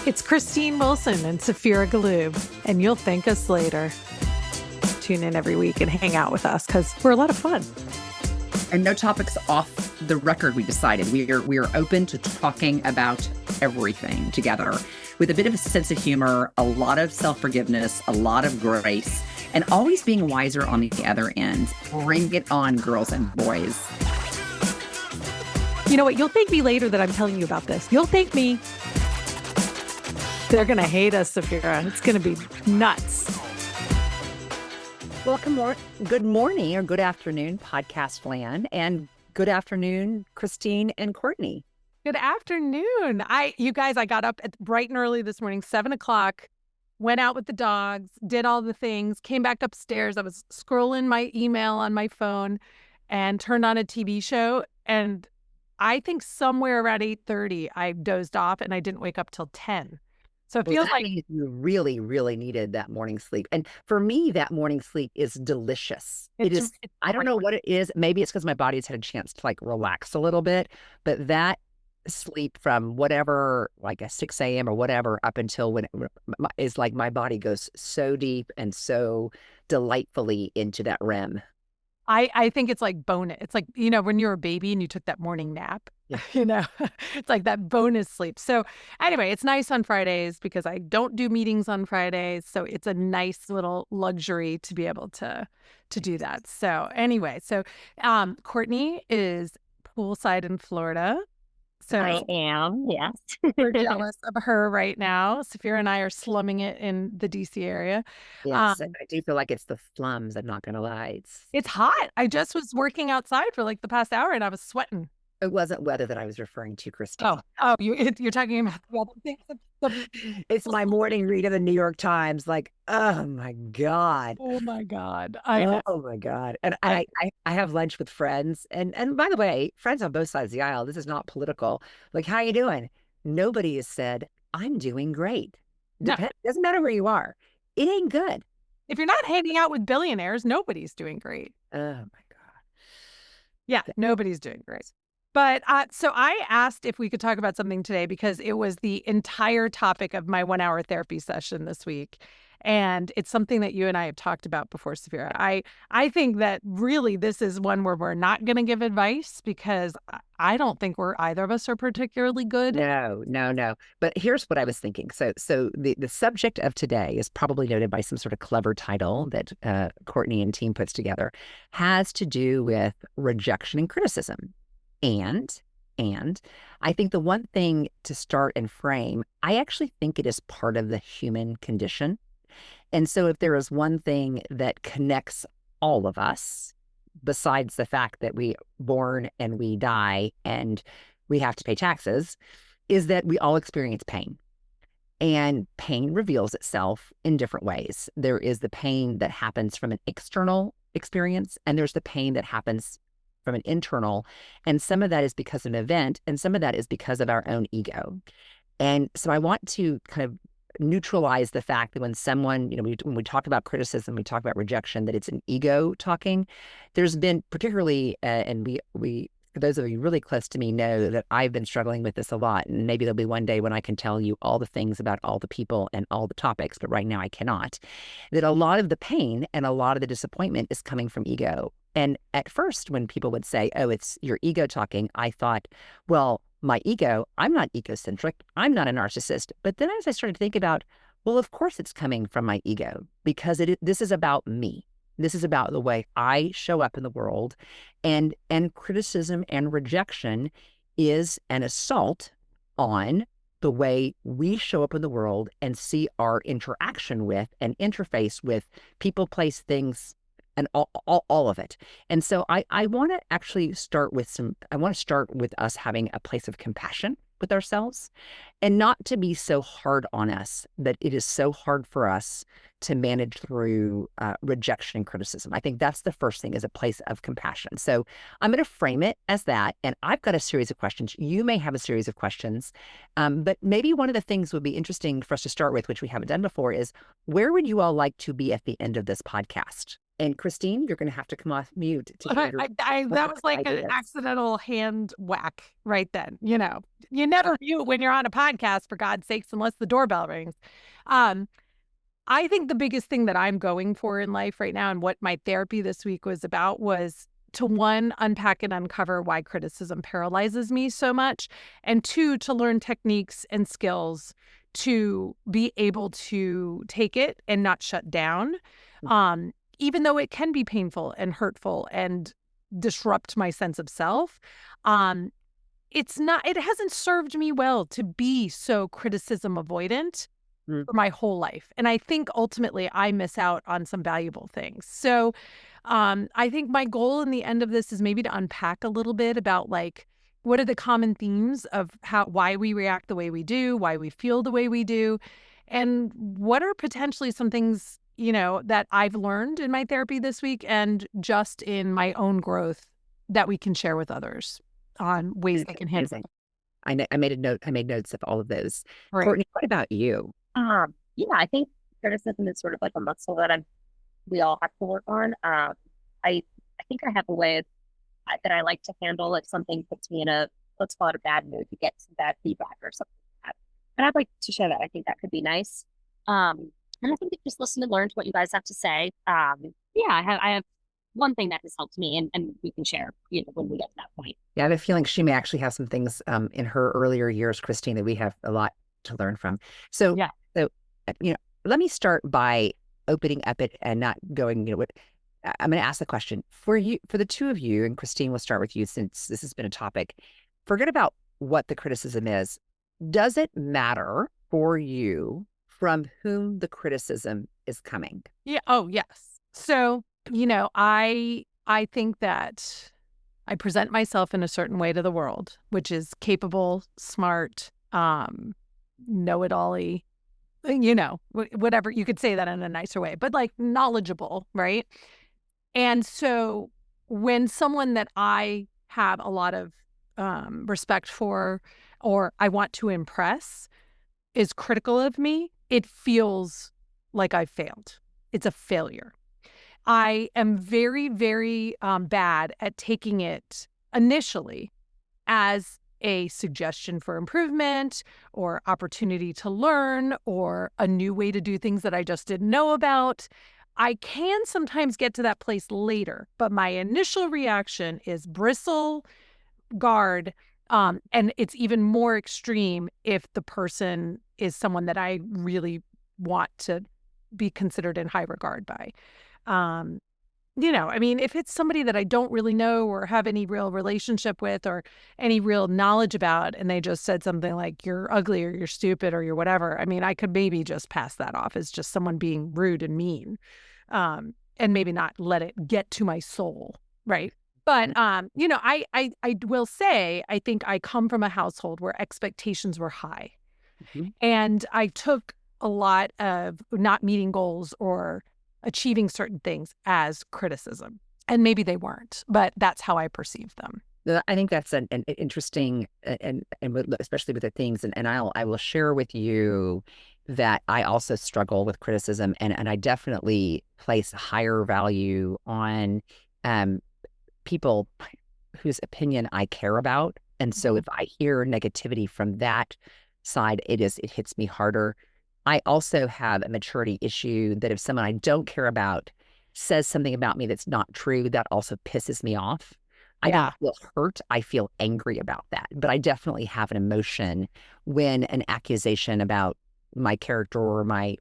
It's Christine Wilson and Saphira Galoob, and you'll thank us later. Tune in every week and hang out with us because we're a lot of fun. And no topics off the record, we decided. We are open to talking about everything together with a bit of a sense of humor, a lot of self-forgiveness, a lot of grace, and always being wiser on the other end. Bring it on, girls and boys. You know what? You'll thank me later that I'm telling you about this. You'll thank me. They're going to hate us, Saphira. It's going to be nuts. Welcome, good morning or good afternoon, podcast land, and good afternoon, Christine and Courtney. Good afternoon. You guys, I got up bright and early this morning, 7 o'clock, went out with the dogs, did all the things, came back upstairs. I was scrolling my email on my phone and turned on a TV show. And I think somewhere around 8:30, I dozed off and I didn't wake up till 10. So it feels like you really, really needed that morning sleep. And for me, that morning sleep is delicious. I don't know what it is. Maybe it's because my body's had a chance to like relax a little bit, but that sleep from whatever, like a 6 a.m. or whatever, up until when is like my body goes so deep and so delightfully into that REM. I think it's like bonus. It's like, when you're a baby and you took that morning nap, it's like that bonus sleep. So anyway, it's nice on Fridays because I don't do meetings on Fridays. So it's a nice little luxury to be able to do that. So anyway, Courtney is poolside in Florida. So I am, yes. We're jealous of her right now. Saphira and I are slumming it in the DC area. Yes, I do feel like it's the slums. I'm not going to lie. It's hot. I just was working outside for like the past hour and I was sweating. It wasn't weather that I was referring to, Christine. You're talking about the other things. It's my morning read of the New York Times. Like, oh my God. Oh my God. Oh my God. And I have lunch with friends. And by the way, friends on both sides of the aisle. This is not political. Like, how you doing? Nobody has said, I'm doing great. Doesn't matter where you are. It ain't good. If you're not hanging out with billionaires, nobody's doing great. Oh my God. Yeah, nobody's doing great. But so I asked if we could talk about something today because it was the entire topic of my 1-hour therapy session this week. And it's something that you and I have talked about before, Saphira. I think that really this is one where we're not going to give advice because I don't think either of us are particularly good. No. But here's what I was thinking. So the subject of today is probably noted by some sort of clever title that Courtney and team puts together, has to do with rejection and criticism. And I think the one thing to start and frame, I actually think it is part of the human condition. And so if there is one thing that connects all of us, besides the fact that we born and we die and we have to pay taxes, is that we all experience pain. And pain reveals itself in different ways. There is the pain that happens from an external experience, and there's the pain that happens from an internal, and some of that is because of an event, and some of that is because of our own ego. And so I want to kind of neutralize the fact that when someone, when we talk about criticism, we talk about rejection, that it's an ego talking. There's been particularly, and we for those of you really close to me know that I've been struggling with this a lot, and maybe there'll be one day when I can tell you all the things about all the people and all the topics, but right now I cannot. That a lot of the pain and a lot of the disappointment is coming from ego. And at first, when people would say, oh, it's your ego talking, I thought, well, my ego, I'm not egocentric. I'm not a narcissist. But then as I started to think about, well, of course it's coming from my ego because this is about me. This is about the way I show up in the world. And criticism and rejection is an assault on the way we show up in the world and see our interaction with and interface with people, place, things, and all of it. And so I want to actually start with us having a place of compassion with ourselves and not to be so hard on us that it is so hard for us to manage through rejection and criticism. I think that's the first thing, is a place of compassion. So I'm going to frame it as that. And I've got a series of questions. You may have a series of questions. But maybe one of the things would be interesting for us to start with, which we haven't done before, is where would you all like to be at the end of this podcast? And Christine, you're going to have to come off mute to hear your That was like an ideas. accidental hand whack right then. You never mute when you're on a podcast, for God's sakes, unless the doorbell rings. Um, I think the biggest thing that I'm going for in life right now, and what my therapy this week was about, was to, one, unpack and uncover why criticism paralyzes me so much, and two, to learn techniques and skills to be able to take it and not shut down, even though it can be painful and hurtful and disrupt my sense of self. Um, it hasn't served me well to be so criticism avoidant Mm. for my whole life. And I think ultimately I miss out on some valuable things. So I think my goal in the end of this is maybe to unpack a little bit about, like, what are the common themes of why we react the way we do, why we feel the way we do, and what are potentially some things, that I've learned in my therapy this week and just in my own growth that we can share with others on ways they can handle it. I made a note. I made notes of all of those. Right. Courtney, what about you? Yeah, I think criticism is sort of like a muscle that we all have to work on. I think I have a way that I like to handle if something puts me in a, let's call it, a bad mood, to get some bad feedback or something like that. And I'd like to share that. I think that could be nice. And I think that just listen and learn to what you guys have to say. Yeah, I have one thing that has helped me, and we can share, when we get to that point. Yeah, I have a feeling she may actually have some things in her earlier years, Christine, that we have a lot to learn from. So, Yeah. so let me start by opening up it and not going, I'm going to ask the question for you, for the two of you, and Christine, we'll start with you since this has been a topic. Forget about what the criticism is. Does it matter for you from whom the criticism is coming? Yeah. Oh, yes. So, I think that I present myself in a certain way to the world, which is capable, smart, know-it-all-y, whatever. You could say that in a nicer way, but like knowledgeable, right? And so when someone that I have a lot of respect for, or I want to impress, is critical of me, it feels like I've failed. It's a failure. I am very, very bad at taking it initially as a suggestion for improvement or opportunity to learn or a new way to do things that I just didn't know about. I can sometimes get to that place later, but my initial reaction is bristle, guard, and it's even more extreme if the person is someone that I really want to be considered in high regard by. If it's somebody that I don't really know or have any real relationship with or any real knowledge about, and they just said something like, you're ugly or you're stupid or you're whatever, I could maybe just pass that off as just someone being rude and mean, and maybe not let it get to my soul, right? But, I will say, I think I come from a household where expectations were high. Mm-hmm. And I took a lot of not meeting goals or achieving certain things as criticism. And maybe they weren't, but that's how I perceive them. I think that's an interesting, and especially with the things, and I will share with you that I also struggle with criticism, and I definitely place a higher value on people whose opinion I care about. And so if I hear negativity from that side, it hits me harder. I also have a maturity issue that if someone I don't care about says something about me that's not true, that also pisses me off. I don't feel hurt. I feel angry about that. But I definitely have an emotion when an accusation about my character or my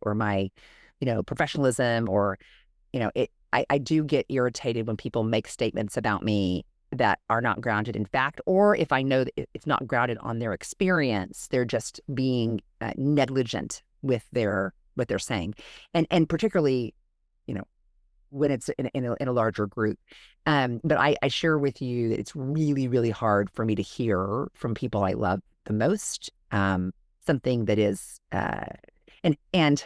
professionalism or, I do get irritated when people make statements about me that are not grounded in fact, or if I know that it's not grounded on their experience, they're just being negligent with what they're saying, and particularly, when it's in a larger group. But I share with you that it's really, really hard for me to hear from people I love the most something that is, and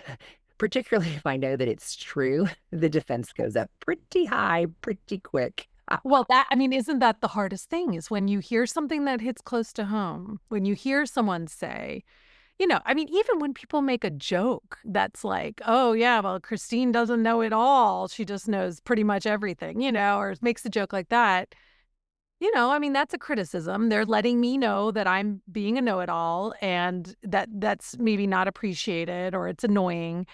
particularly if I know that it's true, the defense goes up pretty high, pretty quick. Well, isn't that the hardest thing, is when you hear something that hits close to home, when you hear someone say, I mean, even when people make a joke that's like, oh, yeah, well, Christine doesn't know it all. She just knows pretty much everything, or makes a joke like that. I mean, that's a criticism. They're letting me know that I'm being a know-it-all and that's maybe not appreciated or it's annoying.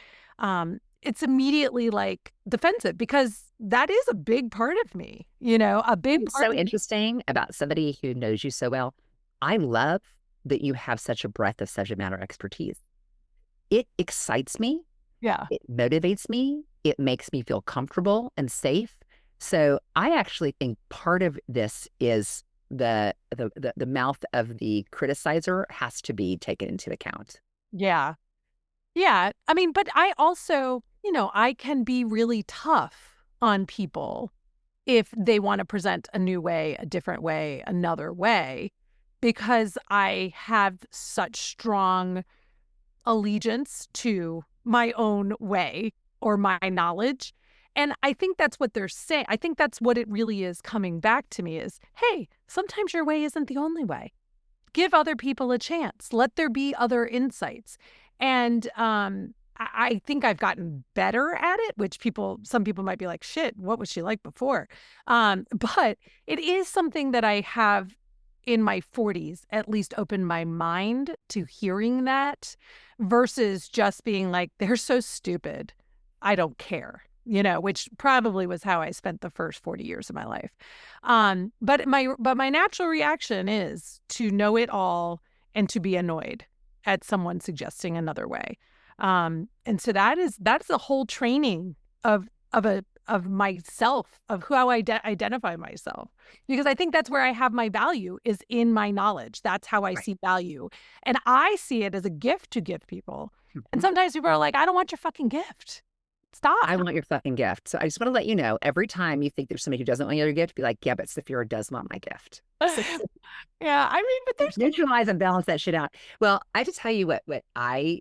It's immediately like defensive because that is a big part of me, a big It's part so of interesting about somebody who knows you so well. I love that you have such a breadth of subject matter expertise. It excites me. Yeah. It motivates me. It makes me feel comfortable and safe. So I actually think part of this is the mouth of the criticizer has to be taken into account. Yeah. Yeah. I mean, but I also, I can be really tough on people if they want to present a new way, a different way, another way, because I have such strong allegiance to my own way or my knowledge. And I think that's what they're saying. I think that's what it really is coming back to me is, hey, sometimes your way isn't the only way. Give other people a chance. Let there be other insights. And I think I've gotten better at it, which some people might be like, shit, what was she like before? But it is something that I have in my 40s at least opened my mind to hearing that versus just being like, they're so stupid. I don't care, which probably was how I spent the first 40 years of my life. But my natural reaction is to know it all and to be annoyed at someone suggesting another way. And so that's the whole training of myself, of how I identify myself, because I think that's where I have my value is in my knowledge. That's how I see value. And I see it as a gift to give people. And sometimes people are like, I don't want your fucking gift. Stop. I want your fucking gift. So I just want to let you know, every time you think there's somebody who doesn't want your gift, be like, yeah, but Saphira does want my gift. Yeah, I mean, but there's neutralize and balance that shit out. Well, I have to tell you what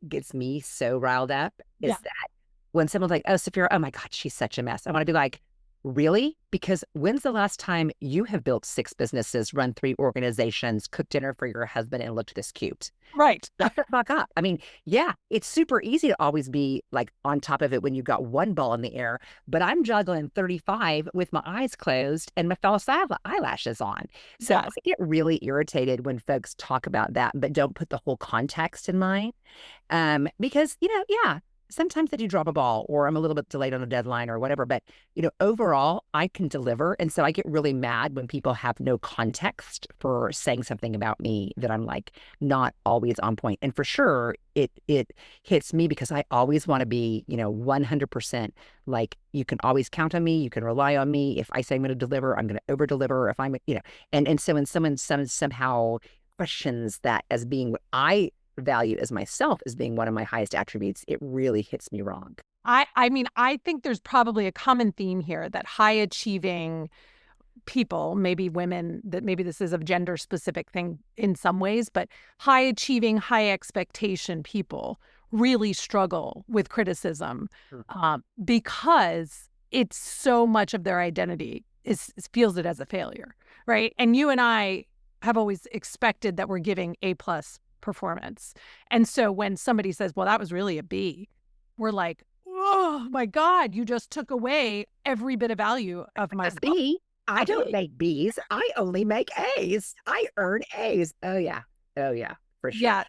gets me so riled up is that when someone's like, oh, Saphira, oh my God, she's such a mess. I want to be like, really? Because when's the last time you have built 6 businesses, run 3 organizations, cooked dinner for your husband, and looked this cute? Right. Shut the fuck up. I mean, yeah, it's super easy to always be like on top of it when you've got one ball in the air, but I'm juggling 35 with my eyes closed and my false eyelashes on. So I get really irritated when folks talk about that, but don't put the whole context in mind. Because, sometimes I do drop a ball or I'm a little bit delayed on a deadline or whatever, but overall I can deliver. And so I get really mad when people have no context for saying something about me that I'm like not always on point. And for sure it hits me because I always want to be, 100% like you can always count on me. You can rely on me. If I say I'm going to deliver, I'm going to over deliver. If I'm, and so when someone somehow questions that as being what I value as myself as being one of my highest attributes, it really hits me wrong. I mean, I think there's probably a common theme here that high achieving people, maybe women, that maybe this is a gender specific thing in some ways, but high achieving, high expectation people really struggle with criticism because it's so much of their identity feels it as a failure, right? And you and I have always expected that we're giving A+ performance. And so when somebody says, well, that was really a B, we're like, oh my God, you just took away every bit of value of my B. I don't make B's. I only make A's. I earn A's. Oh yeah, for sure. Yeah.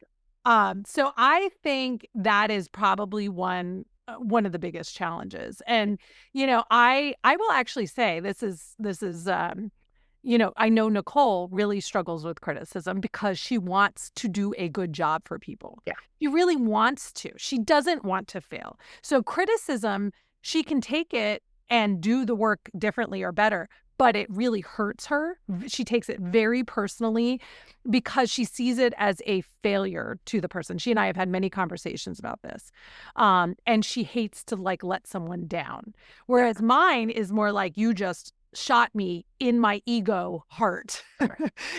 So I think that is probably one of the biggest challenges. And I will actually say this is I know Nicole really struggles with criticism because she wants to do a good job for people. Yeah. She really wants to. She doesn't want to fail. So criticism, she can take it and do the work differently or better, but it really hurts her. She takes it very personally because she sees it as a failure to the person. She and I have had many conversations about this. And she hates to let someone down. Whereas mine is more like, you just shot me in my ego heart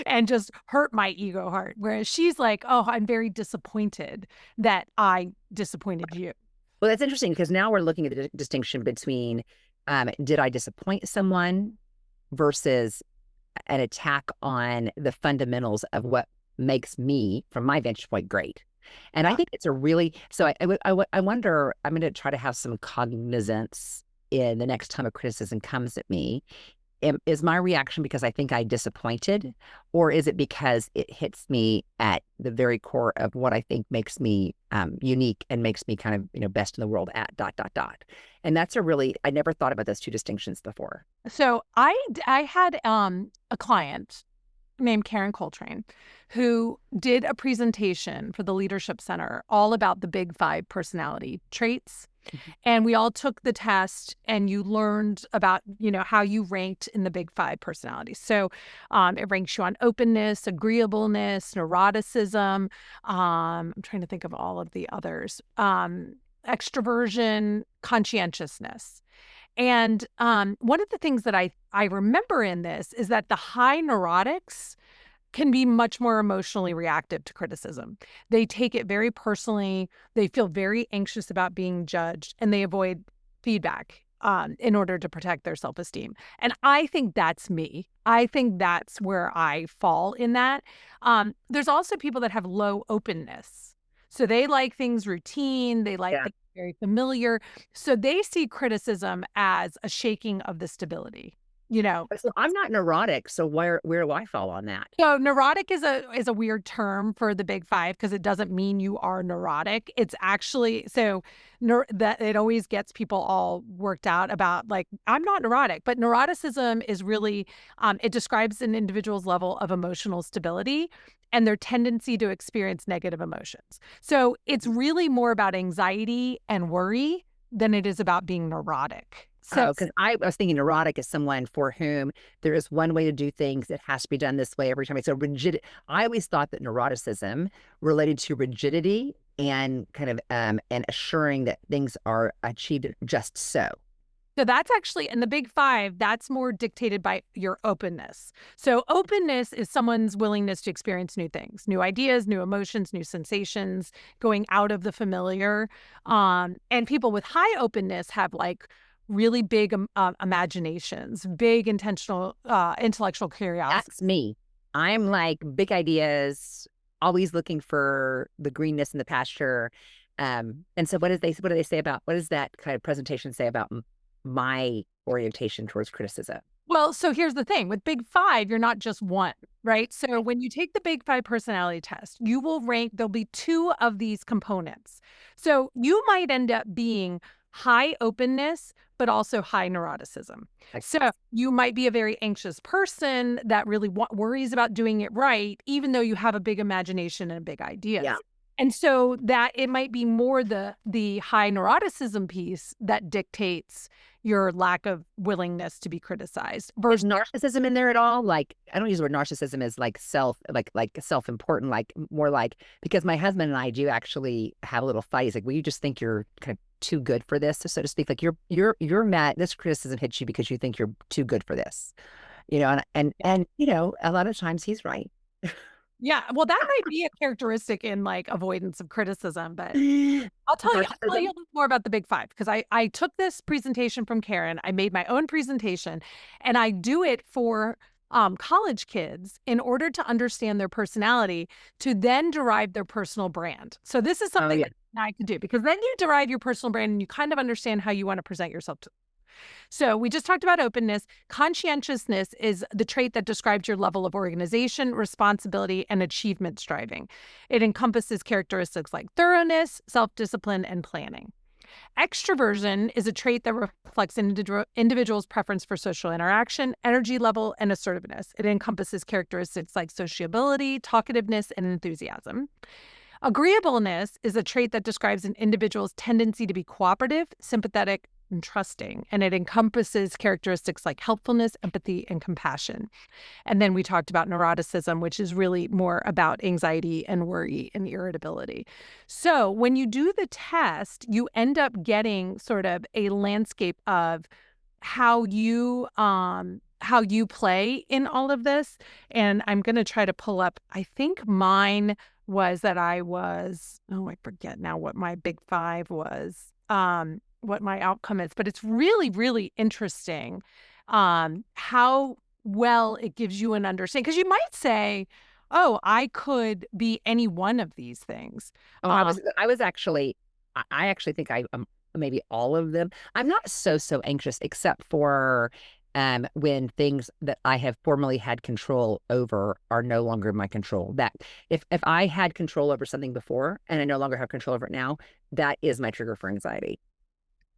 and just hurt my ego heart. Whereas she's like, oh, I'm very disappointed that I disappointed you. Well, that's interesting because now we're looking at the distinction between did I disappoint someone versus an attack on the fundamentals of what makes me, from my vantage point, great. And I think it's a really, so I wonder, I'm going to try to have some cognizance in the next time a criticism comes at me. Is my reaction because I think I disappointed, or is it because it hits me at the very core of what I think makes me unique and makes me kind of, best in the world at ... And that's I never thought about those two distinctions before. So I had a client named Karen Coltrane who did a presentation for the Leadership Center all about the big 5 personality traits. And we all took the test and you learned about, how you ranked in the big 5 personalities. So it ranks you on openness, agreeableness, neuroticism. I'm trying to think of all of the others. Extroversion, conscientiousness. And one of the things that I remember in this is that the high neurotics can be much more emotionally reactive to criticism. They take it very personally. They feel very anxious about being judged, and they avoid feedback in order to protect their self-esteem. And I think that's me. I think that's where I fall in that. There's also people that have low openness. So they like things routine. They like things very familiar. So they see criticism as a shaking of the stability. So I'm not neurotic, so where do I fall on that? So neurotic is a weird term for the big 5 because it doesn't mean you are neurotic. It's actually that it always gets people all worked out about like, I'm not neurotic, but neuroticism is really it describes an individual's level of emotional stability and their tendency to experience negative emotions. So it's really more about anxiety and worry than it is about being neurotic. So, because I was thinking neurotic is someone for whom there is one way to do things. It has to be done this way every time. It's a rigid. I always thought that neuroticism related to rigidity and kind of and assuring that things are achieved just so. So that's actually in the big 5, that's more dictated by your openness. So openness is someone's willingness to experience new things, new ideas, new emotions, new sensations, going out of the familiar. And people with high openness have like really big imaginations, big intentional intellectual curiosity. That's me. I'm like big ideas, always looking for the greenness in the pasture. And so what do they say about, what does that kind of presentation say about my orientation towards criticism? Well, so here's the thing. With big 5, you're not just one, right? So when you take the big 5 personality test, you will rank, there'll be 2 of these components. So you might end up being high openness, but also high neuroticism. So you might be a very anxious person that really worries about doing it right, even though you have a big imagination and big ideas. Yeah. And so that it might be more the high neuroticism piece that dictates your lack of willingness to be criticized. Versus narcissism in there at all? Like, I don't use the word narcissism as like self-important, like more like, because my husband and I do actually have a little fight. He's like, well, you just think you're kind of too good for this, so to speak. Like you're mad. This criticism hits you because you think you're too good for this, and a lot of times he's right. Yeah, well, that might be a characteristic in like avoidance of criticism, but I'll tell you a little more about the big 5 because I took this presentation from Karen. I made my own presentation, and I do it for college kids in order to understand their personality to then derive their personal brand. So this is something that I could do because then you derive your personal brand and you kind of understand how you want to present yourself to. So we just talked about openness. Conscientiousness is the trait that describes your level of organization, responsibility, and achievement striving. It encompasses characteristics like thoroughness, self-discipline, and planning. Extroversion is a trait that reflects an individual's preference for social interaction, energy level, and assertiveness. It encompasses characteristics like sociability, talkativeness, and enthusiasm. Agreeableness is a trait that describes an individual's tendency to be cooperative, sympathetic, and trusting, and it encompasses characteristics like helpfulness, empathy, and compassion. And then we talked about neuroticism, which is really more about anxiety and worry and irritability. So when you do the test, you end up getting sort of a landscape of how you play in all of this. And I'm going to try to pull up, I think mine was that I forget now what my big 5 was. What my outcome is, but it's really, really interesting how well it gives you an understanding. Because you might say, oh, I could be any one of these things. Oh, I was actually, I actually think I maybe all of them. I'm not so anxious except for when things that I have formerly had control over are no longer in my control. That if I had control over something before and I no longer have control over it now, that is my trigger for anxiety.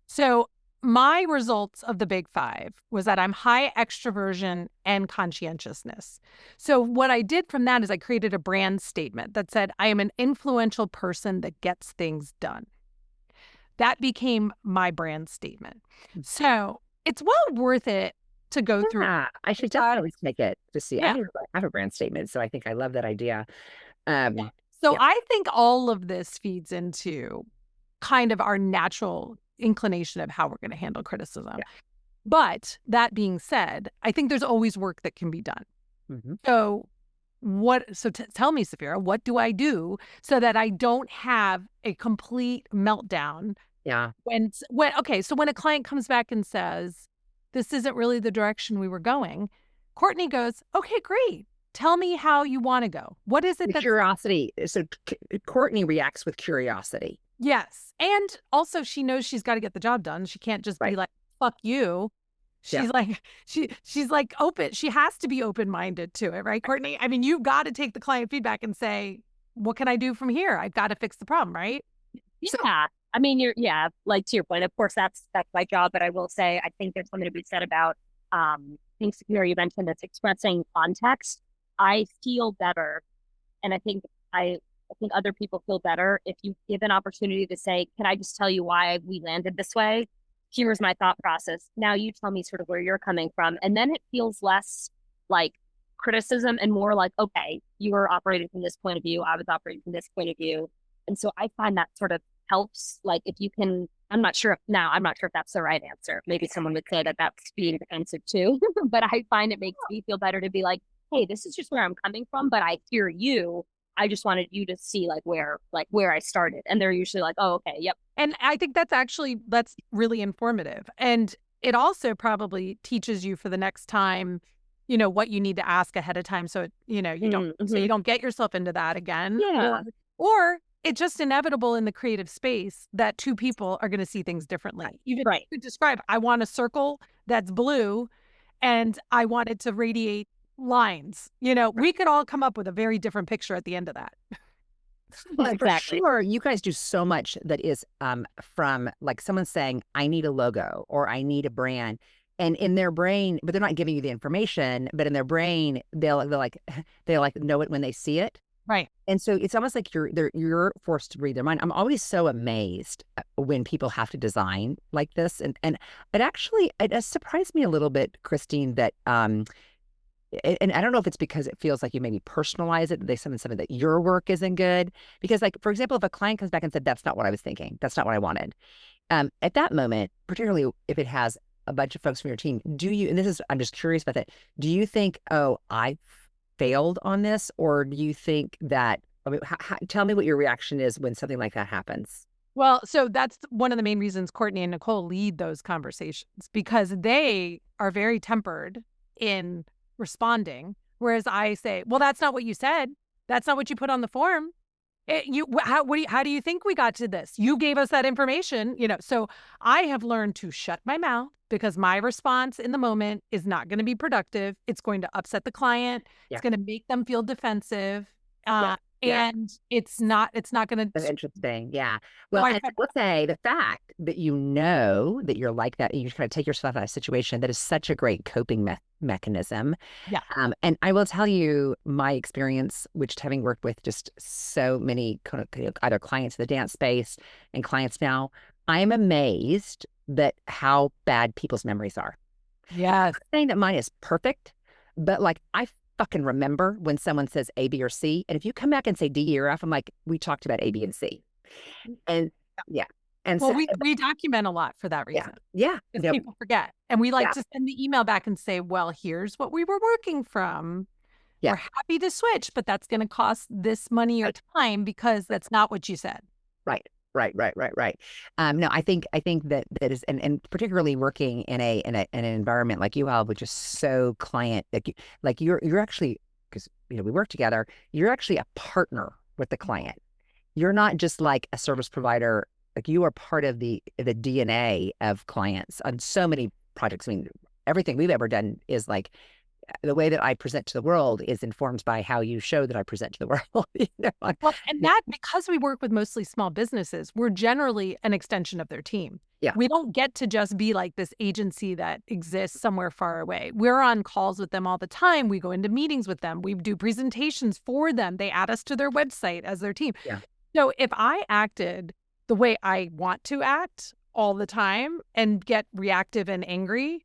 So my results of the big five was that I'm high extroversion and conscientiousness. So what I did from that is I created a brand statement that said, I am an influential person that gets things done. That became my brand statement. So it's well worth it to go through. Yeah, I should definitely take it to see. I Yeah. don't have a brand statement, so I think I love that idea. So Yeah. I think all of this feeds into kind of our natural inclination of how we're going to handle criticism. Yeah. But that being said, I think there's always work that can be done. Mm-hmm. So tell me, Saphira, what do I do so that I don't have a complete meltdown? Yeah. So when a client comes back and says, this isn't really the direction we were going, Courtney goes, okay, great. Tell me how you want to go. What is it? Curiosity. So Courtney reacts with curiosity. Yes. And also she knows she's got to get the job done. She can't just be like, fuck you. She's like, she's like open. She has to be open-minded to it, right, Courtney? I mean, you've got to take the client feedback and say, what can I do from here? I've got to fix the problem, right? Yeah. I mean, like to your point, of course, that's my job. But I will say, I think there's something to be said about things here you mentioned that's expressing context. I feel better. And I think other people feel better if you give an opportunity to say, can I just tell you why we landed this way? Here's my thought process. Now you tell me sort of where you're coming from. And then it feels less like criticism and more like, okay, you were operating from this point of view. I was operating from this point of view. And so I find that sort of helps. Like if you can, I'm not sure if that's the right answer. Maybe someone would say that that's being defensive too, but I find it makes me feel better to be like, hey, this is just where I'm coming from, but I hear you. I just wanted you to see where I started. And they're usually like, oh, okay, yep. And I think that's really informative. And it also probably teaches you for the next time, what you need to ask ahead of time. So, you don't get yourself into that again. Yeah. Or it's just inevitable in the creative space that two people are going to see things differently. Even you could describe, I want a circle that's blue and I want it to radiate lines. We could all come up with a very different picture at the end of that. Well, exactly. For sure, you guys do so much that is from like someone saying, I need a logo or I need a brand. And in their brain, but they're not giving you the information, but in their brain, they'll know it when they see it. Right. And so it's almost like you're forced to read their mind. I'm always so amazed when people have to design like this. And it has surprised me a little bit, Christine, that and I don't know if it's because it feels like you maybe personalize it. They something that your work isn't good. Because like, for example, if a client comes back and said, that's not what I was thinking, that's not what I wanted. At that moment, particularly if it has a bunch of folks from your team, I'm just curious about that. Do you think, oh, I failed on this? Or do you think that, tell me what your reaction is when something like that happens. Well, so that's one of the main reasons Courtney and Nicole lead those conversations, because they are very tempered in responding. Whereas I say, well, that's not what you said. That's not what you put on the form. How do you think we got to this? You gave us that information, So I have learned to shut my mouth because my response in the moment is not going to be productive. It's going to upset the client. Yeah. It's going to make them feel defensive. And it's not going to. That's interesting. Yeah. Well, I will say the fact that that you're like that, and you kind of take yourself out of a situation, that is such a great coping mechanism. Yeah. And I will tell you my experience, which having worked with just so many either clients in the dance space and clients now, I am amazed that how bad people's memories are. Yeah. I'm not saying that mine is perfect, but like I fucking remember when someone says A, B, or C. And if you come back and say D, E, or F, I'm like, we talked about A, B, and C. And yeah. And well, we document a lot for that reason. Yeah. Because people forget. And we like to send the email back and say, well, here's what we were working from. Yeah. We're happy to switch, but that's going to cost this money or time because that's not what you said. Right. No, I think that is, and particularly working in an environment like you have, which is so client, like you're actually because we work together, you're actually a partner with the client. You're not just like a service provider. Like, you are part of the DNA of clients on so many projects. I mean, everything we've ever done is like, the way that I present to the world is informed by how you show that I present to the world. Well, and that, because we work with mostly small businesses, we're generally an extension of their team. Yeah. We don't get to just be like this agency that exists somewhere far away. We're on calls with them all the time. We go into meetings with them. We do presentations for them. They add us to their website as their team. Yeah. So if I acted the way I want to act all the time and get reactive and angry,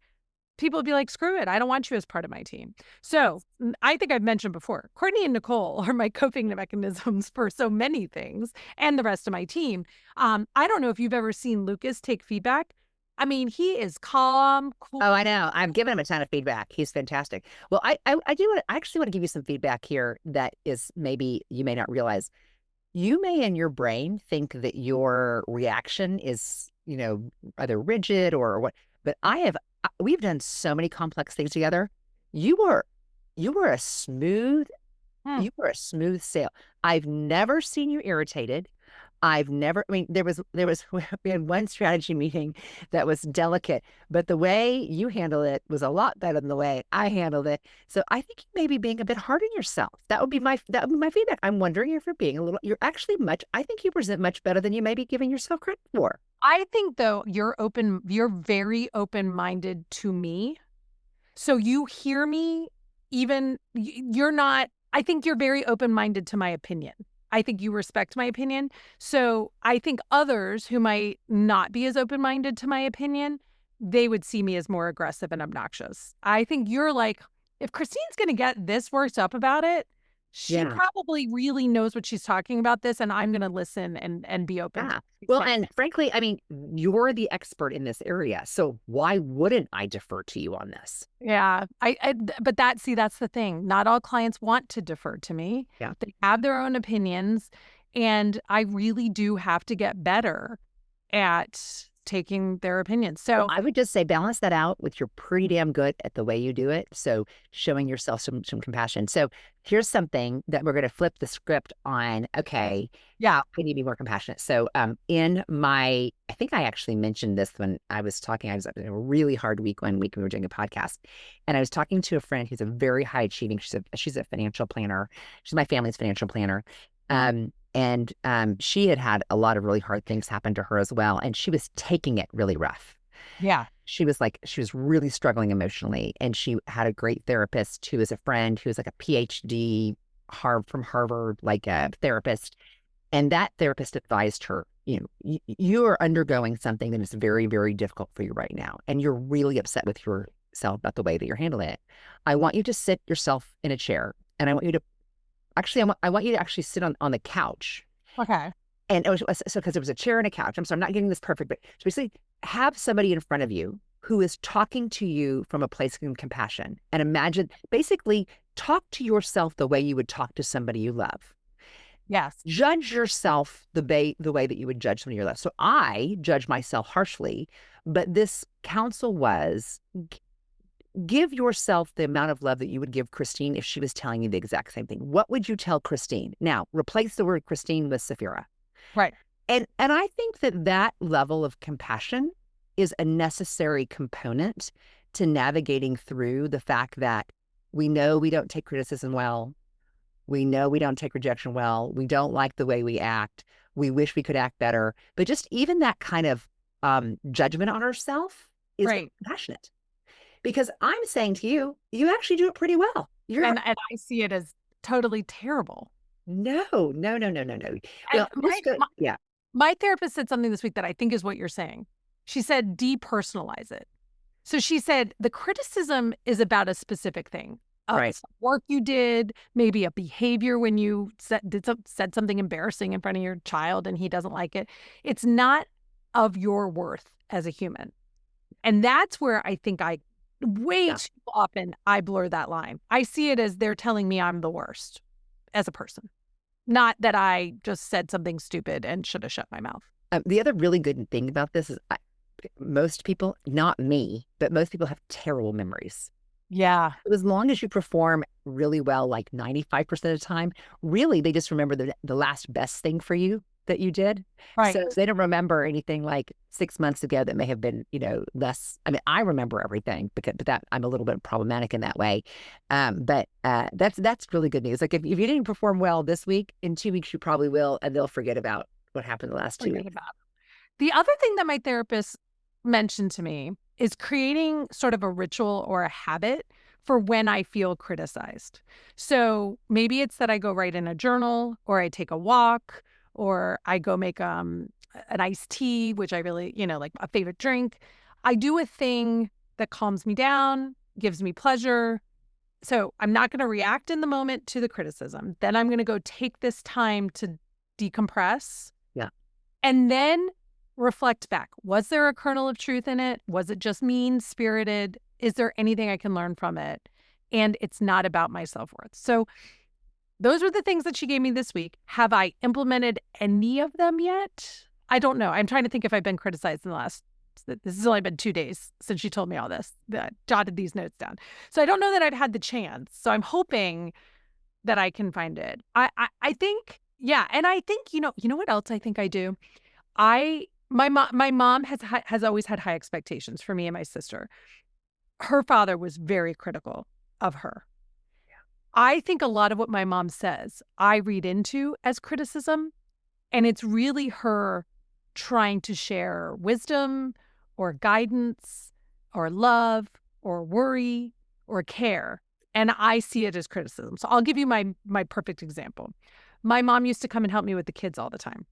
people would be like, screw it, I don't want you as part of my team. So I think I've mentioned before, Courtney and Nicole are my coping mechanisms for so many things, and the rest of my team. I don't know if you've ever seen Lucas take feedback. I mean, he is calm, cool. Oh, I know. I've given him a ton of feedback. He's fantastic. Well, I actually want to give you some feedback here that is, maybe you may not realize. You may in your brain think that your reaction is, either rigid or what, but we've done so many complex things together. You were a smooth, you were a smooth sail. I've never seen you irritated. I mean, we had one strategy meeting that was delicate, but the way you handled it was a lot better than the way I handled it. So I think you may be being a bit hard on yourself. That would be my feedback. I'm wondering if you're actually I think you present much better than you may be giving yourself credit for. I think, though, you're very open-minded to me. So you hear me, I think you're very open-minded to my opinion. I think you respect my opinion. So I think others who might not be as open-minded to my opinion, they would see me as more aggressive and obnoxious. I think you're like, if Christine's going to get this worked up about it, she probably really knows what she's talking about this, and I'm going to listen and be open. Yeah. Well, and frankly, I mean, you're the expert in this area, so why wouldn't I defer to you on this? Yeah, but that's the thing. Not all clients want to defer to me. Yeah. They have their own opinions, and I really do have to get better at taking their opinions. So I would just say balance that out with, you're pretty damn good at the way you do it. So showing yourself some compassion. So here's something that we're going to flip the script on. Okay. Yeah. I need to be more compassionate. So I think I actually mentioned this when I was talking. I was in a really hard week one week when we were doing a podcast, and I was talking to a friend who's a very high achieving. She's a financial planner. She's my family's financial planner. And she had a lot of really hard things happen to her as well. And she was taking it really rough. Yeah. She was really struggling emotionally. And she had a great therapist who was a friend, who was like a PhD from Harvard, like a therapist. And that therapist advised her, you are undergoing something that is very, very difficult for you right now. And you're really upset with yourself about the way that you're handling it. I want you to sit yourself in a chair, and I want you to actually sit on the couch. Okay. And because there was a chair and a couch. I'm sorry, I'm not getting this perfect, but so basically have somebody in front of you who is talking to you from a place of compassion, and basically talk to yourself the way you would talk to somebody you love. Yes. Judge yourself the way that you would judge somebody you love. So I judge myself harshly, but this counsel was, give yourself the amount of love that you would give Christine if she was telling you the exact same thing. What would you tell Christine? Now, replace the word Christine with Saphira. Right. And I think that level of compassion is a necessary component to navigating through the fact that we know we don't take criticism well. We know we don't take rejection well. We don't like the way we act. We wish we could act better. But just even that kind of judgment on ourselves is compassionate. Because I'm saying to you, you actually do it pretty well. And I see it as totally terrible. No. Well, my therapist said something this week that I think is what you're saying. She said, depersonalize it. So she said, the criticism is about a specific thing. Right. Work you did, maybe a behavior when you said something embarrassing in front of your child and he doesn't like it. It's not of your worth as a human. And that's where I think too often I blur that line. I see it as they're telling me I'm the worst as a person, not that I just said something stupid and should have shut my mouth. The other really good thing about this is most people, not me, but most people have terrible memories. Yeah. As long as you perform really well, like 95% of the time. Really, they just remember the last best thing for you that you did. Right. So they don't remember anything like 6 months ago that may have been, less. I mean, I remember everything but that I'm a little bit problematic in that way. But that's really good news. Like if you didn't perform well this week, in 2 weeks you probably will, and they'll forget about what happened the last 2 weeks. The other thing that my therapist mentioned to me is creating sort of a ritual or a habit for when I feel criticized. So maybe it's that I go write in a journal, or I take a walk, or I go make an iced tea, which I really, like a favorite drink. I do a thing that calms me down, gives me pleasure. So I'm not going to react in the moment to the criticism. Then I'm going to go take this time to decompress. Yeah. And then reflect back. Was there a kernel of truth in it? Was it just mean-spirited? Is there anything I can learn from it? And it's not about my self-worth. So those were the things that she gave me this week. Have I implemented any of them yet? I don't know. I'm trying to think if I've been criticized in the last, this has only been 2 days since she told me all this, that I jotted these notes down. So I don't know that I've had the chance. So I'm hoping that I can find it. I think, yeah. And I think, you know what else I think I do? My mom has always had high expectations for me and my sister. Her father was very critical of her. Yeah. I think a lot of what my mom says, I read into as criticism, and it's really her trying to share wisdom or guidance or love or worry or care. And I see it as criticism. So I'll give you my perfect example. My mom used to come and help me with the kids all the time.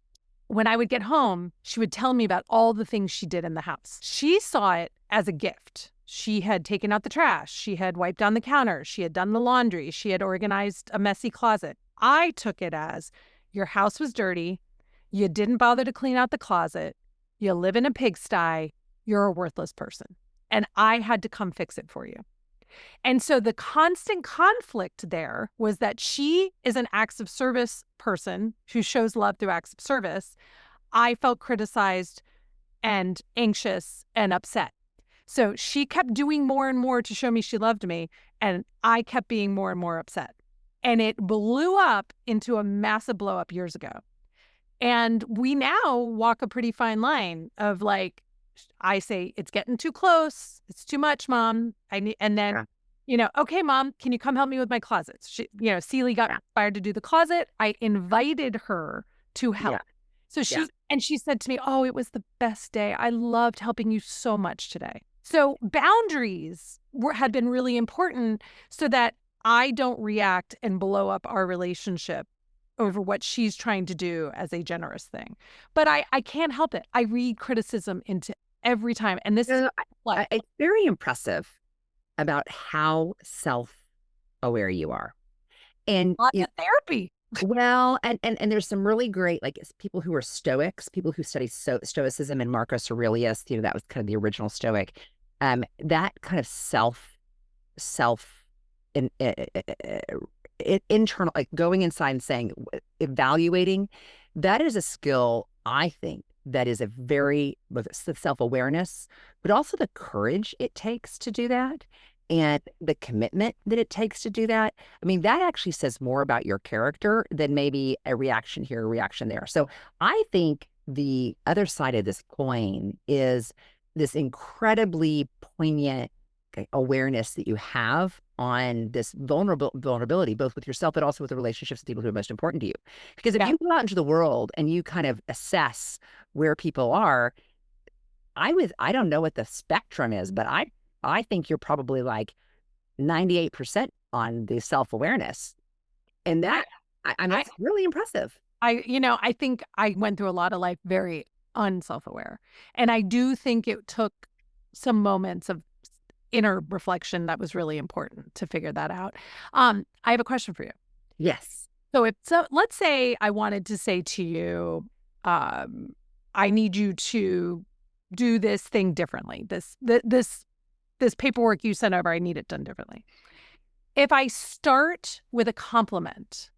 When I would get home, she would tell me about all the things she did in the house. She saw it as a gift. She had taken out the trash. She had wiped down the counter. She had done the laundry. She had organized a messy closet. I took it as your house was dirty. You didn't bother to clean out the closet. You live in a pigsty. You're a worthless person. And I had to come fix it for you. And so the constant conflict there was that she is an acts of service person who shows love through acts of service. I felt criticized and anxious and upset. So she kept doing more and more to show me she loved me, and I kept being more and more upset. And it blew up into a massive blow up years ago. And we now walk a pretty fine line of like, I say, it's getting too close. It's too much, Mom. And then, okay, Mom, can you come help me with my closets? Celie got fired to do the closet. I invited her to help. Yeah. So she said to me, oh, it was the best day. I loved helping you so much today. So boundaries had been really important so that I don't react and blow up our relationship over what she's trying to do as a generous thing. But I can't help it. I read criticism into every time. And this is it's very impressive about how self-aware you are. And lots of therapy. Well, and there's some really great, like, people who are Stoics, people who study Stoicism, and Marcus Aurelius, that was kind of the original Stoic. That kind of internal, like going inside and saying, evaluating, that is a skill, I think, that is a very, both self-awareness, but also the courage it takes to do that, and the commitment that it takes to do that. I mean, that actually says more about your character than maybe a reaction here, a reaction there. So I think the other side of this coin is this incredibly poignant awareness that you have on this vulnerability, both with yourself, but also with the relationships with people who are most important to you. Because if you go out into the world and you kind of assess where people are, I don't know what the spectrum is, but I think you're probably like 98% on the self-awareness. And that, that's really impressive. I think I went through a lot of life very unself-aware. And I do think it took some moments of inner reflection that was really important to figure that out. I have a question for you. Yes. So let's say I wanted to say to you, I need you to do this thing differently. This paperwork you sent over, I need it done differently. If I start with a compliment,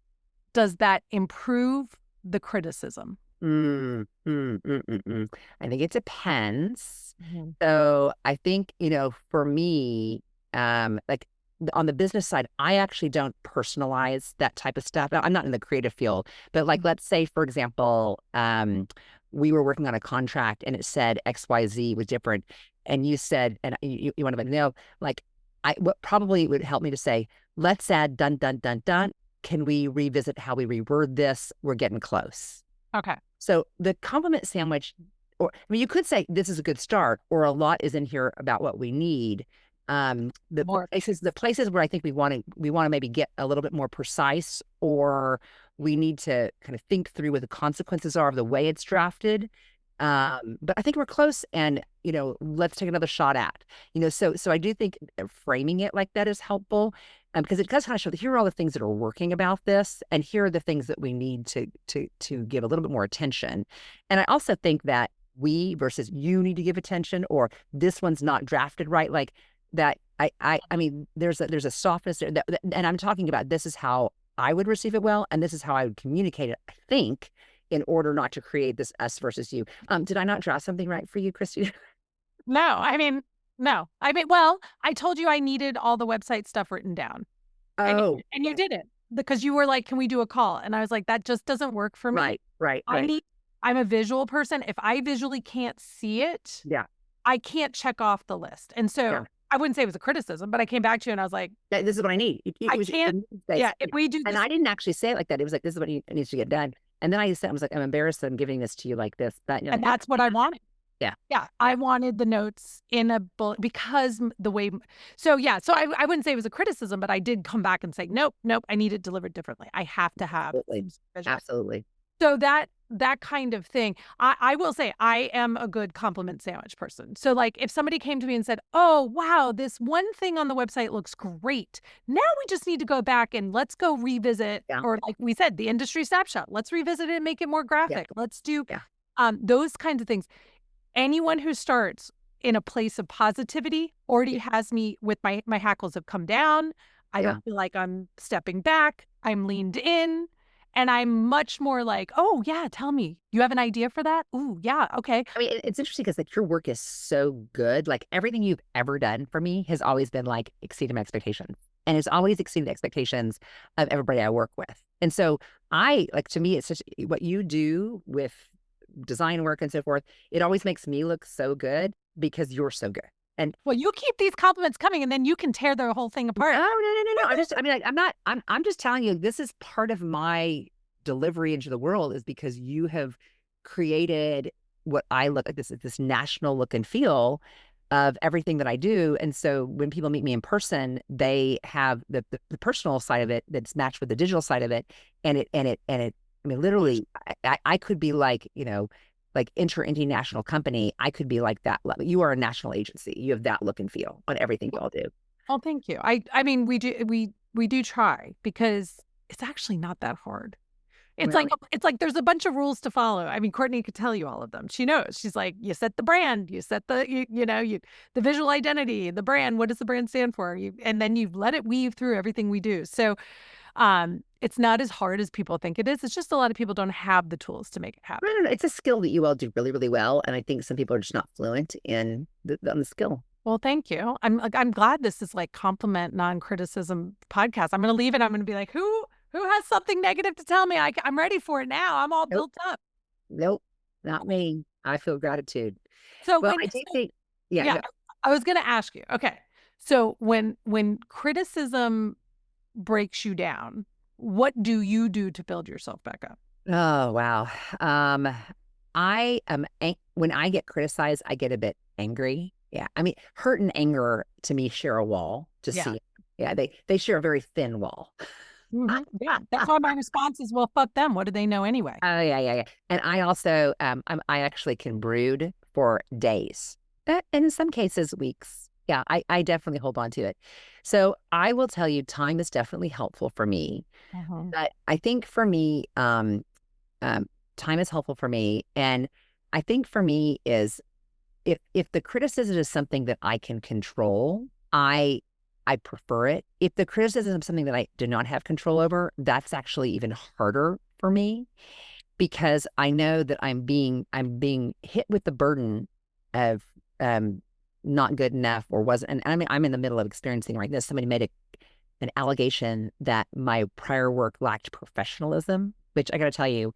does that improve the criticism? I think it depends. Mm-hmm. So I think, for me, like on the business side, I actually don't personalize that type of stuff. I'm not in the creative field, but like, let's say, for example, we were working on a contract and it said XYZ was different. And you said, and you want to know, like, what probably would help me to say, let's add dun, dun, dun, dun. Can we revisit how we reword this? We're getting close. Okay. So the compliment sandwich, or I mean, you could say this is a good start, or a lot is in here about what we need. The places where I think we want to maybe get a little bit more precise, or we need to kind of think through what the consequences are of the way it's drafted. But I think we're close, and let's take another shot at. So I do think framing it like that is helpful, because it does kind of show that here are all the things that are working about this, and here are the things that we need to give a little bit more attention. And I also think that we versus you need to give attention, or this one's not drafted right, like that. I mean, there's a softness there, and I'm talking about this is how I would receive it well, and this is how I would communicate it, I think, in order not to create this us versus you. Did I not draw something right for you, Christy? No. Well, I told you I needed all the website stuff written down. Oh. And you did it because you were like, can we do a call? And I was like, that just doesn't work for me. Right. I'm a visual person. If I visually can't see it, I can't check off the list. And so I wouldn't say it was a criticism, but I came back to you and I was like, this is what I need. If we do this. And I didn't actually say it like that. It was like, this is what needs to get done. And then I was like, I'm embarrassed that I'm giving this to you like this. But, and that's what I wanted. Yeah. I wanted the notes in a bullet because the way. So I wouldn't say it was a criticism, but I did come back and say, nope, I need it delivered differently. I have to have. Absolutely. So that kind of thing. I will say I am a good compliment sandwich person. So like if somebody came to me and said, oh, wow, this one thing on the website looks great. Now we just need to go back and let's go revisit, or like we said, the industry snapshot. Let's revisit it and make it more graphic. Let's do those kinds of things. Anyone who starts in a place of positivity already has me with my hackles have come down. I don't feel like I'm stepping back. I'm leaned in. And I'm much more like, oh, yeah, tell me. You have an idea for that? Ooh, yeah, okay. I mean, it's interesting because like your work is so good. Like everything you've ever done for me has always been like exceeding my expectations. And it's always exceeded the expectations of everybody I work with. And so to me, it's just what you do with design work and so forth. It always makes me look so good because you're so good. And well, you keep these compliments coming, and then you can tear the whole thing apart. No. I'm just telling you, this is part of my delivery into the world, is because you have created what I look at, this national look and feel of everything that I do. And so when people meet me in person, they have the personal side of it that's matched with the digital side of it, and it. I mean, literally, I could be like, like international company, I could be like that. You are a national agency. You have that look and feel on everything you all do. Oh, thank you. I mean, we do try, because it's actually not that hard. It's like there's a bunch of rules to follow. I mean, Courtney could tell you all of them. She knows. She's like, you set the brand, you set the the visual identity, the brand. What does the brand stand for? And then you let it weave through everything we do. So it's not as hard as people think it is. It's just a lot of people don't have the tools to make it happen. No. It's a skill that you all do really, really well. And I think some people are just not fluent on the skill. Well, thank you. I'm glad this is like compliment, non-criticism podcast. I'm going to leave it. I'm going to be like, who has something negative to tell me? I'm ready for it now. I'm all built up. Nope, not me. I feel gratitude. So I do think, I was going to ask you. Okay. So when criticism breaks you down, what do you do to build yourself back up? Oh, wow. When I get criticized, I get a bit angry. Yeah. I mean, hurt and anger to me share a wall to see. Yeah. They share a very thin wall. Mm-hmm. Yeah. That's why my response is, well, fuck them. What do they know anyway? Oh, yeah. And I also, I actually can brood for days, and in some cases, weeks. Yeah, I definitely hold on to it. So I will tell you, time is definitely helpful for me. But I think for me, time is helpful for me. And I think for me is if the criticism is something that I can control, I prefer it. If the criticism is something that I do not have control over, that's actually even harder for me, because I know that I'm being hit with the burden of not good enough or wasn't. And I mean, I'm in the middle of experiencing right this. Somebody made an allegation that my prior work lacked professionalism, which I got to tell you,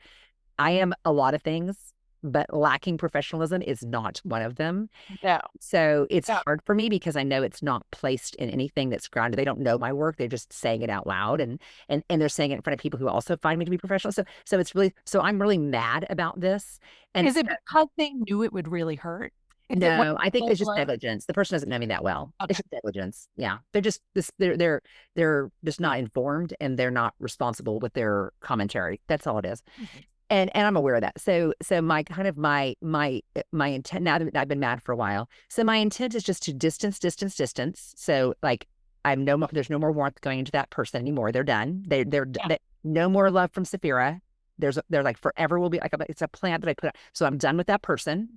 I am a lot of things, but lacking professionalism is not one of them. No. So it's Yeah. hard for me because I know it's not placed in anything that's grounded. They don't know my work. They're just saying it out loud, and they're saying it in front of people who also find me to be professional. So it's really, so I'm really mad about this. And Is it because they knew it would really hurt? no, I think it's just Like, negligence. The person doesn't know me that well. okay. It's just negligence. Yeah. They're just they're just not informed, and they're not responsible with their commentary. That's all it is. And I'm aware of that. So my kind of my intent, now that I've been mad for a while, so my intent is just to distance. So like, there's no more warmth going into that person anymore. They're done. They're no more love from Saphira. They're like, forever will be like, it's a plant that I put out. So I'm done with that person.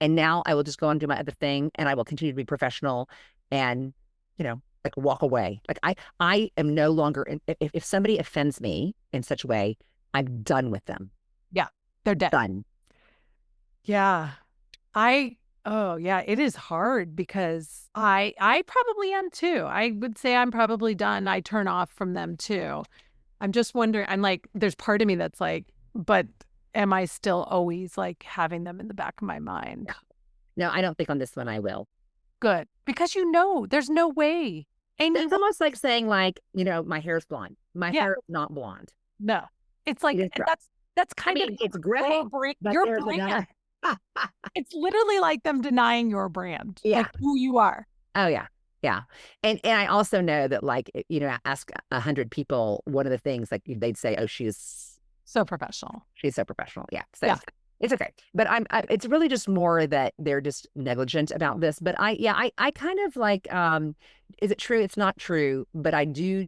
And now I will just go on and do my other thing, and I will continue to be professional and, like, walk away. Like, I am no longer, if somebody offends me in such a way, I'm done with them. Yeah, they're dead. Done. Yeah. Oh yeah, it is hard because I probably am too. I would say I'm probably done. I turn off from them too. I'm just wondering, I'm like, there's part of me that's like, but am I still always like having them in the back of my mind? No, I don't think on this one I will. Good. Because there's no way. And It's almost like saying, like, my hair is blonde. My hair is not blonde. No. It's like, that's kind of, it's gray. Your brand. It's literally like them denying your brand. Yeah. Like who you are. Oh yeah. Yeah. And I also know that, like, ask 100 people, one of the things, like, they'd say, oh, she's so professional. She's so professional. Yeah. So it's okay. But it's really just more that they're just negligent about this. But I kind of like, is it true? It's not true. But I do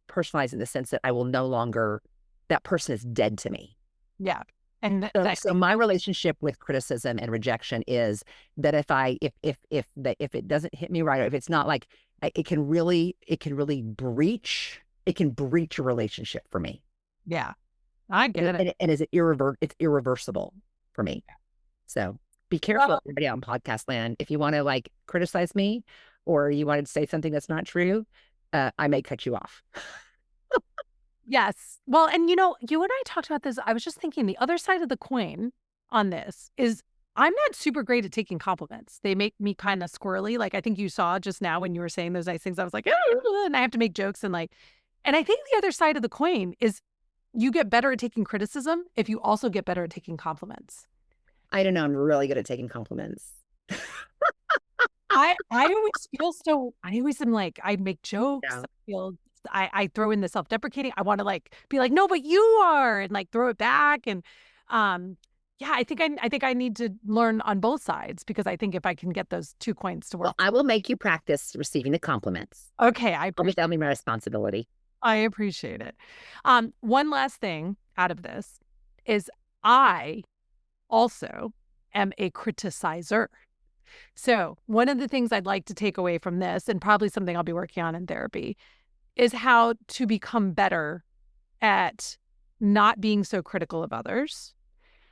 personalize in the sense that I will no longer, that person is dead to me. Yeah. And so my relationship with criticism and rejection is that if it doesn't hit me right, or if it's not like, it can really breach a relationship for me. Yeah, I get it. And is it's irreversible for me. So be careful, everybody out in podcast land. If you want to, like, criticize me, or you wanted to say something that's not true, I may cut you off. Yes. Well, and you and I talked about this. I was just thinking the other side of the coin on this is I'm not super great at taking compliments. They make me kind of squirrely. Like, I think you saw just now when you were saying those nice things, I was like, and I have to make jokes and I think the other side of the coin is you get better at taking criticism if you also get better at taking compliments. I don't know. I'm really good at taking compliments. I always feel so, I always am like, I make jokes. Yeah. I throw in the self-deprecating. I want to, like, be like, no, but you are, and like throw it back. And I think I need to learn on both sides, because I think if I can get those two coins to work. Well, I will make you practice receiving the compliments. Okay. That'll be my responsibility. I appreciate it. One last thing out of this is I also am a criticizer. So one of the things I'd like to take away from this, and probably something I'll be working on in therapy, is how to become better at not being so critical of others.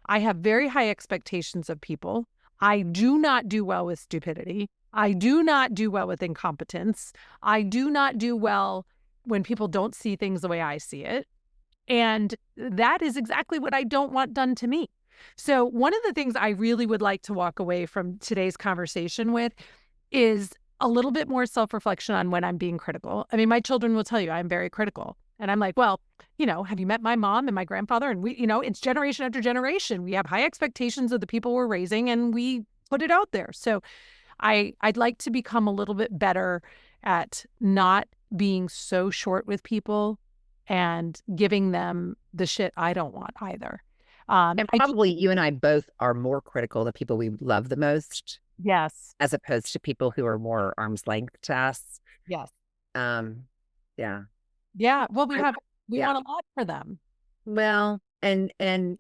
I have very high expectations of people. I do not do well with stupidity. I do not do well with incompetence. I do not do well when people don't see things the way I see it. And that is exactly what I don't want done to me. So one of the things I really would like to walk away from today's conversation with is a little bit more self-reflection on when I'm being critical. I mean, my children will tell you I'm very critical. And I'm like, well, have you met my mom and my grandfather? And we, it's generation after generation. We have high expectations of the people we're raising, and we put it out there. So I'd like to become a little bit better at not being so short with people and giving them the shit I don't want either. And probably you and I both are more critical of the people we love the most. Yes. As opposed to people who are more arm's length to us. Yes. Yeah. Yeah. Well, we want a lot for them. Well, and and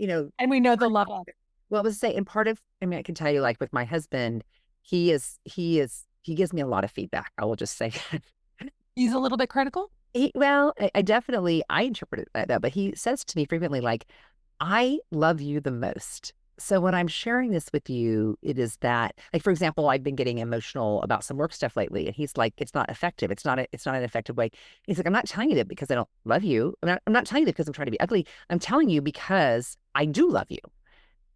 we know they'll love us. Well, I was saying, and part of, I can tell you, like, with my husband, he gives me a lot of feedback. I will just say that. He's a little bit critical? I interpret it like that, but he says to me frequently, like, I love you the most. So when I'm sharing this with you, it is that, like, for example, I've been getting emotional about some work stuff lately, and he's like, "It's not effective. It's not an effective way." He's like, "I'm not telling you that because I don't love you. I'm not telling you that because I'm trying to be ugly. I'm telling you because I do love you,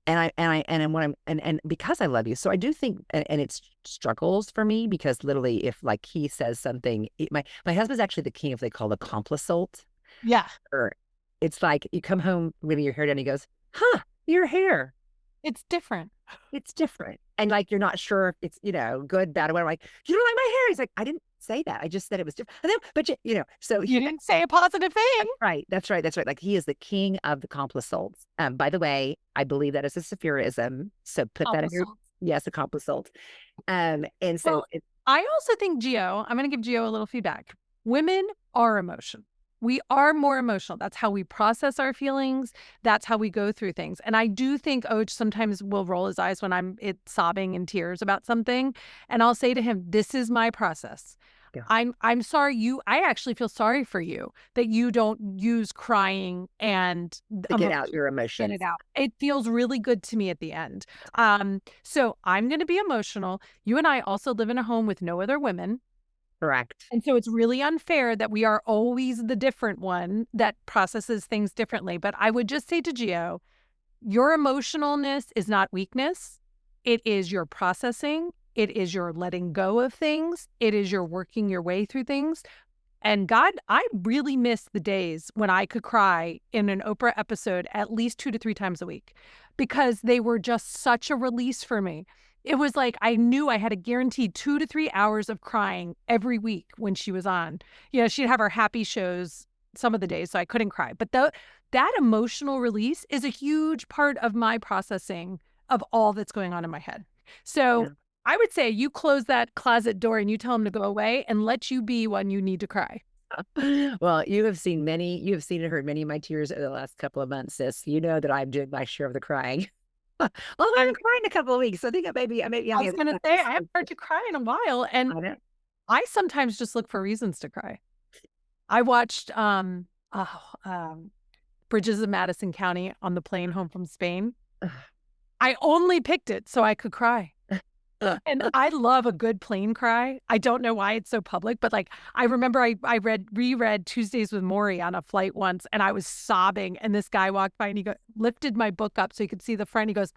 and when I'm and because I love you." So I do think, and it's struggles for me because literally, if like he says something, my husband's actually the king of what they call the complisult, Yeah. or it's like you come home with your hair done, he goes, "Huh, your hair." It's different. It's different. And like, you're not sure if it's, good, bad, or whatever. Like, "You don't like my hair." He's like, "I didn't say that. I just said it was different." And then, but so You didn't say a positive thing. right. That's right. That's right. Like, he is the king of the complisals. By the way, I believe that is a Saphiraism. So put that in your, Complisol. yes, a complisalt. And so Well, I also think, Gio, I'm going to give Gio a little feedback. Women are emotional. We are more emotional. That's how we process our feelings. That's how we go through things. And I do think Oj sometimes will roll his eyes when I'm sobbing in tears about something. And I'll say to him, this is my process. yeah, I'm sorry I actually feel sorry for you that you don't use crying and to get out your get emotions. it out. It feels really good to me at the end. So I'm going to be emotional. You and I also live in a home with no other women. Correct. And so it's really unfair that we are always the different one that processes things differently. But I would just say to Gio, your emotionalness is not weakness. It is your processing. It is your letting go of things. It is your working your way through things. And God, I really miss the days when I could cry in an Oprah episode at least 2 to 3 times a week because they were just such a release for me. It was like I knew I had a guaranteed 2 to 3 hours of crying every week when she was on. She'd have her happy shows some of the days, so I couldn't cry. But that emotional release is a huge part of my processing of all that's going on in my head. So Yeah. I would say you close that closet door and you tell him to go away and let you be when you need to cry. Well, you have seen and heard many of my tears over the last couple of months, sis. You know that I'm doing my share of the crying. Well, I haven't cried in a couple of weeks. So I think I maybe I was going to say, I haven't heard you cry in a while. And I know. I sometimes just look for reasons to cry. I watched Bridges of Madison County on the plane home from Spain. I only picked it so I could cry. And I love a good plane cry. I don't know why it's so public, but like I remember I reread Tuesdays with Morrie on a flight once and I was sobbing and this guy walked by and he lifted my book up so he could see the front. He goes,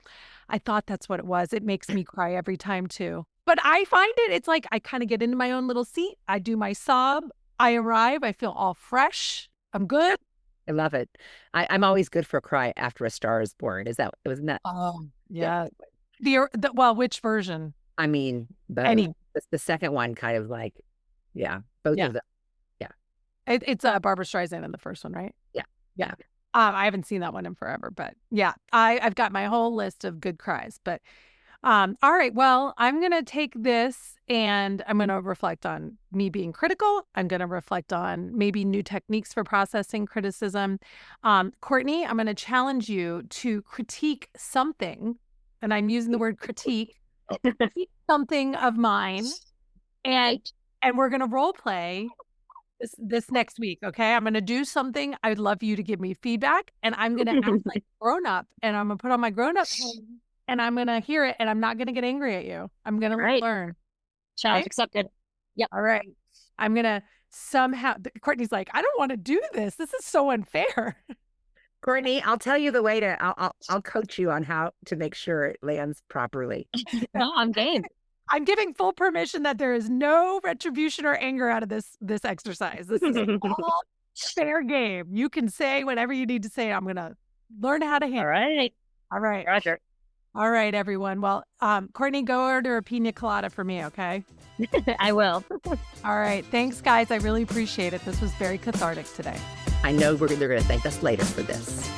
"I thought that's what it was. It makes me cry every time too." But I find it's like I kind of get into my own little seat. I do my sob. I arrive. I feel all fresh. I'm good. I love it. I'm always good for a cry after A Star Is Born. Wasn't that? Oh, yeah. Well, which version? I mean, Any. the second one kind of like, yeah, both Yeah. of them. Yeah. It's Barbara Streisand in the first one, right? Yeah. Yeah. I haven't seen that one in forever, but yeah, I've got my whole list of good cries. But all right, well, I'm gonna take this and I'm gonna reflect on me being critical. I'm gonna reflect on maybe new techniques for processing criticism. Courtney, I'm gonna challenge you to critique something, and I'm using the word critique something of mine, and we're gonna role play this next week. Okay, I'm gonna do something. I'd love you to give me feedback, and I'm gonna act like grown up, and I'm gonna put on my grown up hat, and I'm gonna hear it, and I'm not gonna get angry at you. I'm gonna learn. Challenge accepted. Yep. All right. I'm gonna somehow. Courtney's like, I don't want to do this. This is so unfair. Courtney, I'll tell you the way to. I'll coach you on how to make sure it lands properly. No, I'm game. I'm giving full permission that there is no retribution or anger out of this exercise. This is all fair game. You can say whatever you need to say. I'm gonna learn how to handle. All right. All right. Roger. All right, everyone. Well, Courtney, go order a pina colada for me, okay? I will. All right. Thanks, guys. I really appreciate it. This was very cathartic today. I know they're going to thank us later for this.